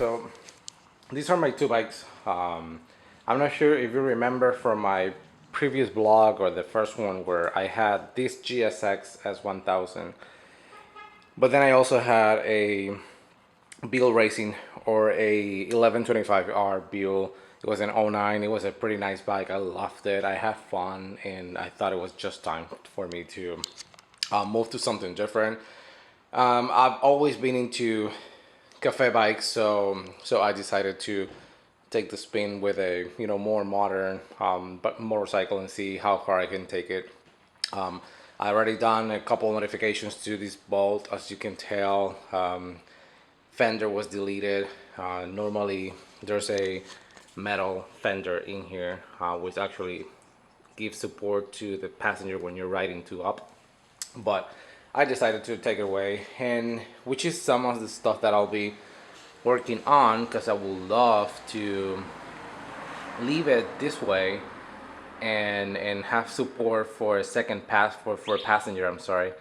so these are my two bikes. I'm not sure if you remember from my previous vlog or the first one where I had this GSX S1000, but then I also had a Buell Racing or a 1125R Buell. It was an '09. It was a pretty nice bike. I loved it. I had fun, and I thought it was just time for me to move to something different. I've always been into cafe bikes, so I decided to take the spin with a more modern but motorcycle and see how far I can take it. I already done a couple of modifications to this bolt, as you can tell. Fender was deleted. Normally there's a metal fender in here, which actually gives support to the passenger when you're riding two up, but I decided to take it away, and which is some of the stuff that I'll be working on, because I would love to leave it this way and have support for a second pass for a passenger, I'm sorry.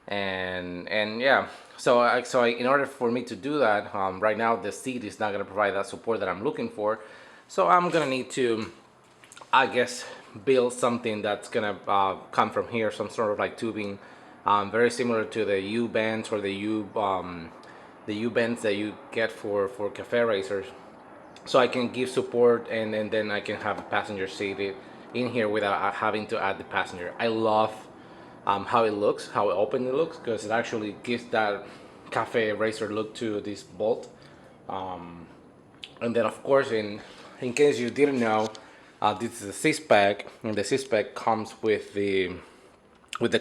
And yeah, so in order for me to do that, right now the seat is not going to provide that support that I'm looking for, so I'm gonna need to, I guess, build something that's gonna come from here, some sort of like tubing, very similar to the U-bends or the U-bends that you get for cafe racers, so I can give support, and then I can have a passenger seated in here without having to add the passenger. I love how it looks, how open it looks, because it actually gives that cafe racer look to this bolt. And then of course, in case you didn't know, this is a C-spec, and the C-spec comes with the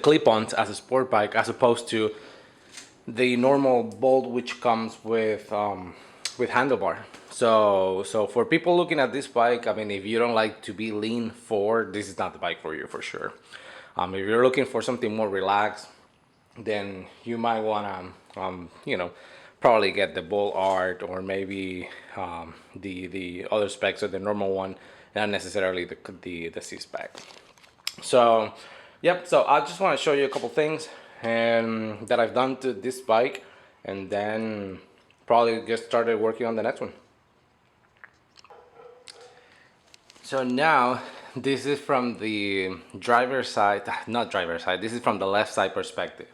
clip-ons as a sport bike, as opposed to the normal bolt, which comes with handlebar. So for people looking at this bike, I mean, if you don't like to be lean forward, this is not the bike for you, for sure. If you're looking for something more relaxed, then you might want to probably get the Bull Art, or maybe the other specs, or the normal one, not necessarily the C-spec. So yep, so I just want to show you a couple things and that I've done to this bike, and then probably get started working on the next one. So now this is from the driver's side, not driver's side, this is from the left side perspective.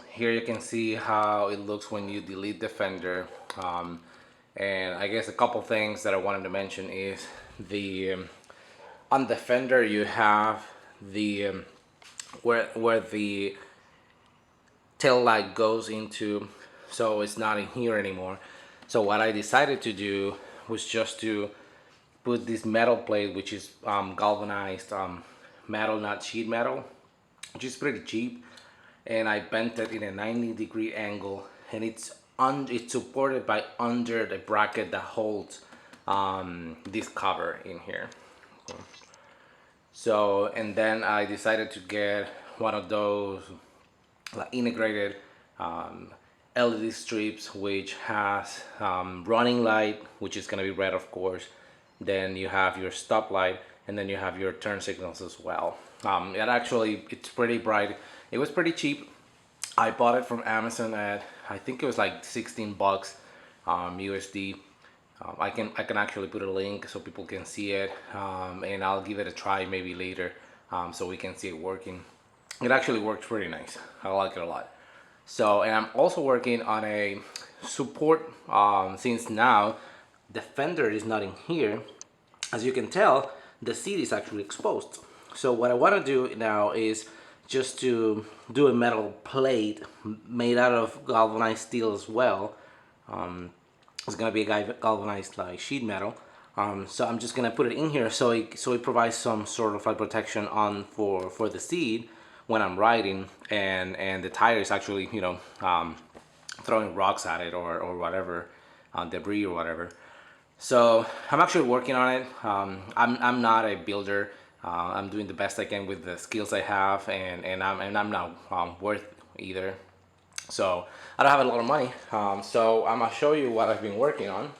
Here you can see how it looks when you delete the fender, and I guess a couple things that I wanted to mention is on the fender you have the where the tail light goes into, so it's not in here anymore. So what I decided to do was just to put this metal plate, which is galvanized metal, not sheet metal, which is pretty cheap, and I bent it in a 90-degree angle, and it's supported by under the bracket that holds this cover in here. So, and then I decided to get one of those like integrated LED strips, which has running light, which is going to be red, of course. Then you have your stop light, and then you have your turn signals as well. It's pretty bright. It was pretty cheap. I bought it from Amazon at, I think it was like 16 bucks USD. I can actually put a link so people can see it, and I'll give it a try maybe later, so we can see it working. It actually works pretty nice. I like it a lot. So, and I'm also working on a support, since now the fender is not in here. As you can tell, the seat is actually exposed. So what I want to do now is just to do a metal plate made out of galvanized steel as well. It's gonna be a galvanized like sheet metal. So I'm just gonna put it in here so it provides some sort of like protection on for the seat when I'm riding, and the tire is actually throwing rocks at it or whatever, debris or whatever. So I'm actually working on it. I'm not a builder. I'm doing the best I can with the skills I have, and I'm not worth either. So I don't have a lot of money. So I'm gonna show you what I've been working on.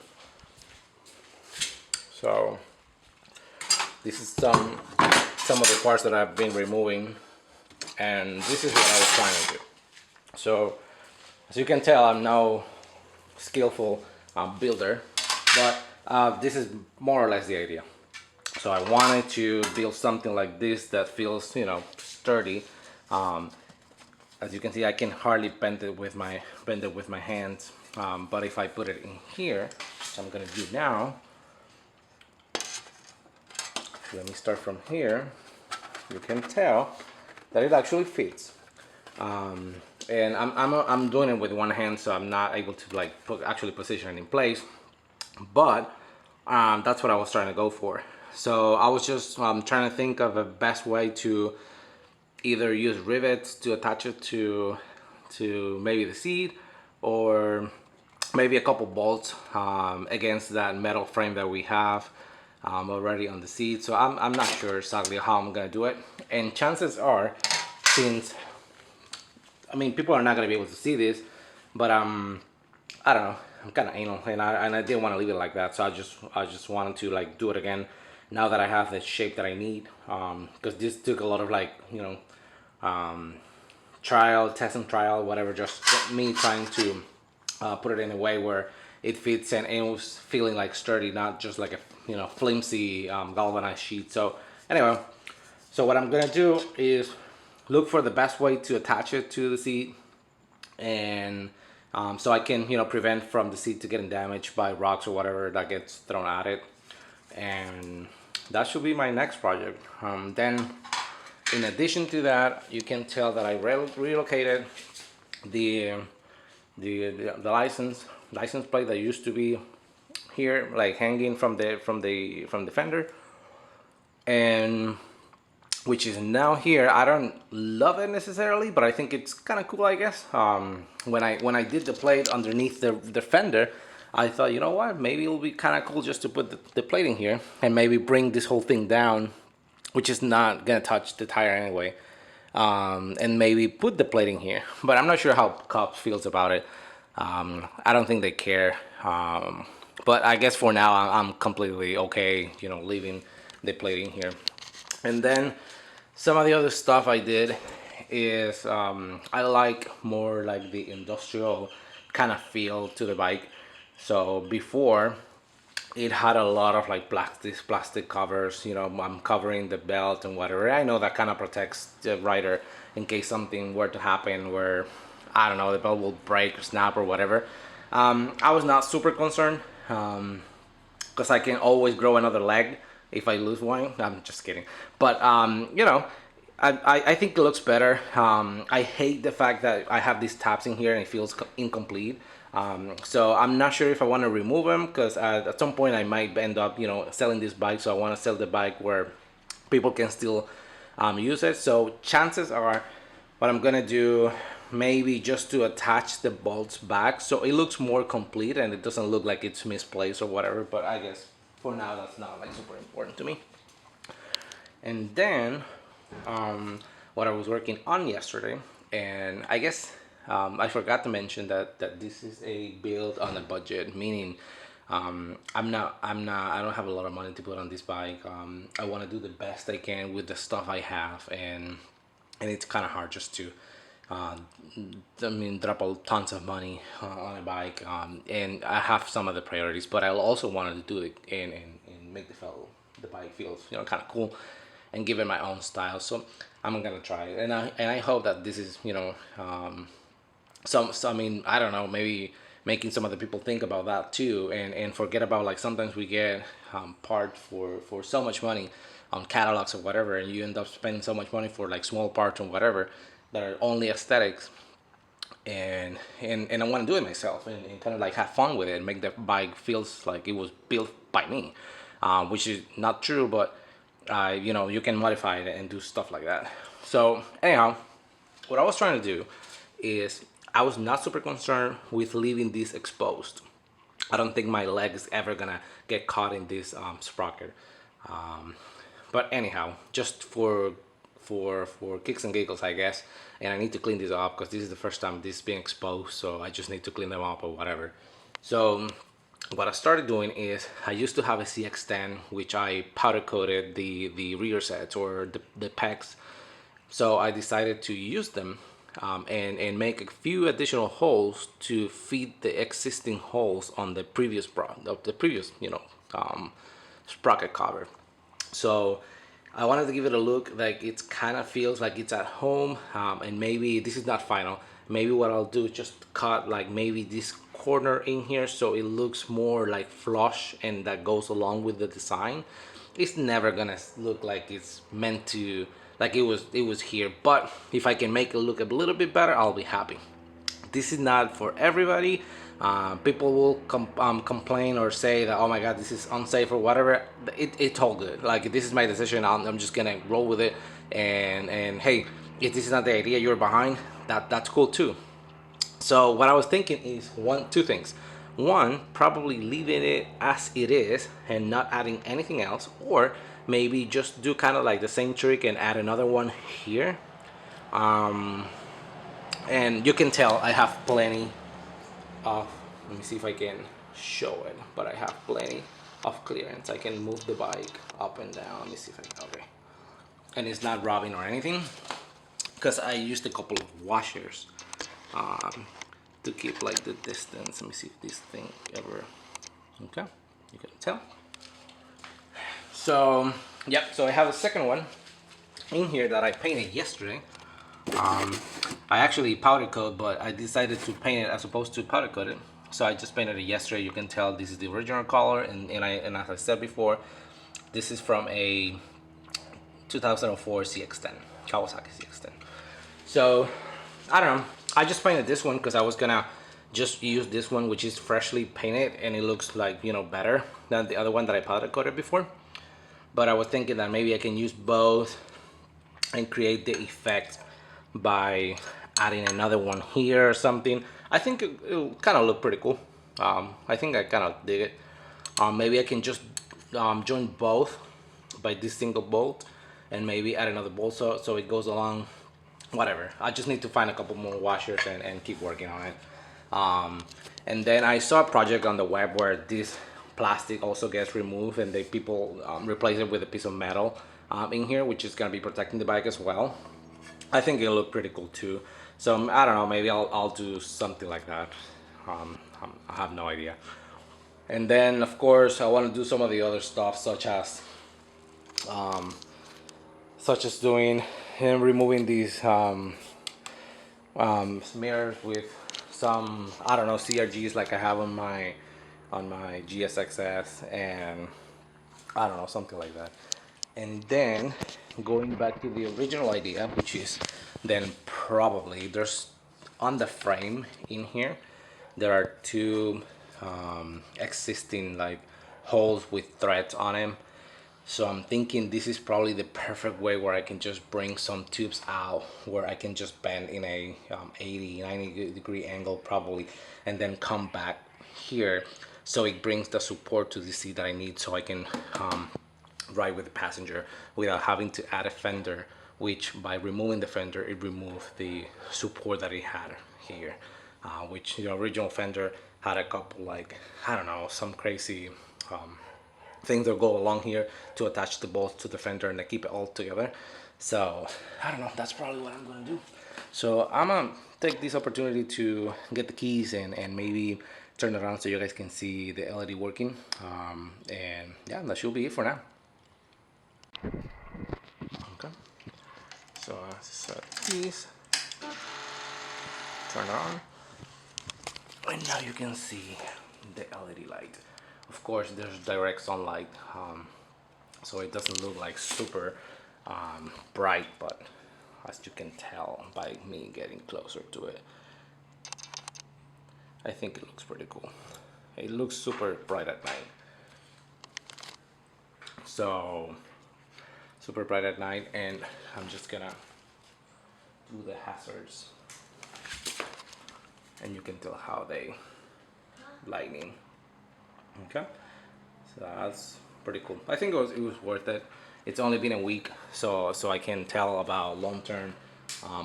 So this is some of the parts that I've been removing, and this is what I was trying to do. So as you can tell, I'm now skillful builder, but this is more or less the idea. So I wanted to build something like this that feels, you know, sturdy. As you can see, I can hardly bend it with my hands. But if I put it in here, which I'm gonna do now, let me start from here. You can tell that it actually fits. And I'm doing it with one hand, so I'm not able to like actually position it in place. But that's what I was trying to go for. So I was just trying to think of a best way to either use rivets to attach it to maybe the seat, or maybe a couple bolts against that metal frame that we have already on the seat. So I'm not sure exactly how I'm gonna do it. And chances are, since I mean, people are not gonna be able to see this, but I don't know, I'm kind of anal, and I didn't want to leave it like that, so I just wanted to like do it again now that I have the shape that I need, because this took a lot of like, you know, test and trial, whatever, just me trying to put it in a way where it fits and it was feeling like sturdy, not just like a, you know, flimsy galvanized sheet. So anyway, so what I'm gonna do is look for the best way to attach it to the seat, and so I can, you know, prevent from the seat to getting damaged by rocks or whatever that gets thrown at it. And that should be my next project. Then in addition to that, you can tell that I relocated the license plate that used to be here, like hanging from the fender, and which is now here. I don't love it necessarily, but I think it's kind of cool, I guess. When I did the plate underneath the fender, I thought, you know what, maybe it'll be kind of cool just to put the plate in here and maybe bring this whole thing down, which is not gonna touch the tire anyway, and maybe put the plate in here. But I'm not sure how Cops feels about it. I don't think they care. But I guess for now I'm completely okay, you know, leaving the plate in here. And then some of the other stuff I did is I like more like the industrial kind of feel to the bike. So before, it had a lot of like plastic covers, you know, I'm covering the belt and whatever. I know that kind of protects the rider in case something were to happen where, I don't know, the belt will break or snap or whatever. I was not super concerned, because I can always grow another leg if I lose one. I'm just kidding. But you know, I think it looks better. I hate the fact that I have these tabs in here and it feels incomplete. So I'm not sure if I want to remove them, because at some point I might end up, you know, selling this bike. So I want to sell the bike where people can still use it. So chances are, what I'm gonna do, maybe just to attach the bolts back so it looks more complete and it doesn't look like it's misplaced or whatever. But I guess for now that's not like super important to me. And then what I was working on yesterday, and I guess I forgot to mention that this is a build on a budget, meaning I don't have a lot of money to put on this bike. I want to do the best I can with the stuff I have, and it's kind of hard just to I mean, drop tons of money on a bike, and I have some other priorities, but I also wanted to do it and make the bike feel, you know, kind of cool and give it my own style. So I'm gonna try it, and I hope that this is, you know, I mean, I don't know, maybe making some other people think about that too, and forget about, like, sometimes we get parts for so much money on catalogs or whatever, and you end up spending so much money for like small parts or whatever that are only aesthetics, and I want to do it myself and kind of like have fun with it and make the bike feels like it was built by me, which is not true, but you know, you can modify it and do stuff like that. So anyhow, what I was trying to do is, I was not super concerned with leaving this exposed. I don't think my leg is ever gonna get caught in this sprocket. But anyhow, just for kicks and giggles, I guess, and I need to clean this up because this is the first time this is being exposed, so I just need to clean them up or whatever. So what I started doing is, I used to have a CX10 which I powder coated the rear sets or the pegs. So I decided to use them and make a few additional holes to feed the existing holes on the previous sprocket cover. So I wanted to give it a look like it kind of feels like it's at home, and maybe this is not final. Maybe what I'll do is just cut like maybe this corner in here so it looks more like flush, and that goes along with the design. It's never gonna look like it's meant to, like it was here, but if I can make it look a little bit better, I'll be happy. This is not for everybody. People will complain or say that, oh my god, this is unsafe or whatever. It's all good. Like, this is my decision. I'm just gonna roll with it, and hey, if this is not the idea you're behind, that's cool too. So what I was thinking is two things. One, probably leaving it as it is and not adding anything else, or maybe just do kind of like the same trick and add another one here. And you can tell I have plenty of, let me see if I can show it, but I have plenty of clearance. I can move the bike up and down. Let me see if I can, okay. And it's not rubbing or anything, because I used a couple of washers to keep like the distance. Let me see if this thing ever, okay, you can tell. So yep, so I have a second one in here that I painted yesterday. I actually powder coat, but I decided to paint it as opposed to powder coat it. So I just painted it yesterday. You can tell this is the original color, and as I said before, this is from a 2004 CX-10, Kawasaki CX-10. So I don't know, I just painted this one because I was gonna just use this one, which is freshly painted, and it looks like, you know, better than the other one that I powder coated before. But I was thinking that maybe I can use both and create the effect by adding another one here or something. I think it'll kind of look pretty cool. I think I kind of dig it. Maybe I can just join both by this single bolt, and maybe add another bolt so it goes along, whatever. I just need to find a couple more washers and keep working on it. And then I saw a project on the web where this plastic also gets removed, and people replace it with a piece of metal in here, which is gonna be protecting the bike as well. I think it'll look pretty cool too. So I don't know, maybe I'll do something like that. I have no idea. And then of course I want to do some of the other stuff, such as doing and removing these mirrors with some, I don't know, CRGs like I have on my GSXS, and I don't know, something like that. And then going back to the original idea, which is then probably there's on the frame in here, there are two existing like holes with threads on them. So I'm thinking this is probably the perfect way where I can just bring some tubes out, where I can just bend in a 80-90 degree angle probably, and then come back here, so it brings the support to the seat that I need, so I can ride with the passenger without having to add a fender, which by removing the fender, it removed the support that it had here, which the original fender had a couple, like, I don't know, some crazy things that go along here to attach the bolts to the fender and they keep it all together. So I don't know, that's probably what I'm gonna do. So I'm gonna take this opportunity to get the keys and maybe turn it around so you guys can see the LED working, and yeah, that should be it for now. Okay, so I set these, turn it on, and now you can see the LED light. Of course there's direct sunlight, so it doesn't look like super bright, but as you can tell by me getting closer to it, I think it looks pretty cool. It looks super bright at night. So super bright at night, and I'm just gonna do the hazards, and you can tell how they lightning. Okay, so that's pretty cool. I think it was worth it. It's only been a week, so I can tell about long term,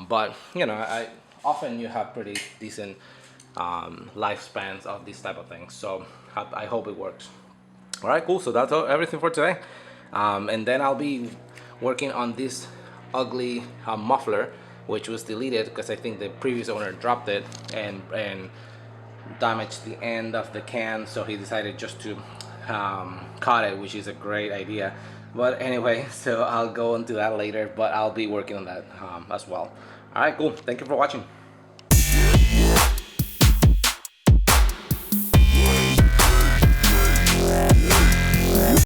but you know, I often you have pretty decent lifespans of these type of things, so I hope it works. All right, cool. So that's everything for today, and then I'll be working on this ugly muffler which was deleted because I think the previous owner dropped it and damaged the end of the can, so he decided just to cut it, which is a great idea. But anyway, so I'll go into that later, but I'll be working on that as well. All right, cool. Thank you for watching.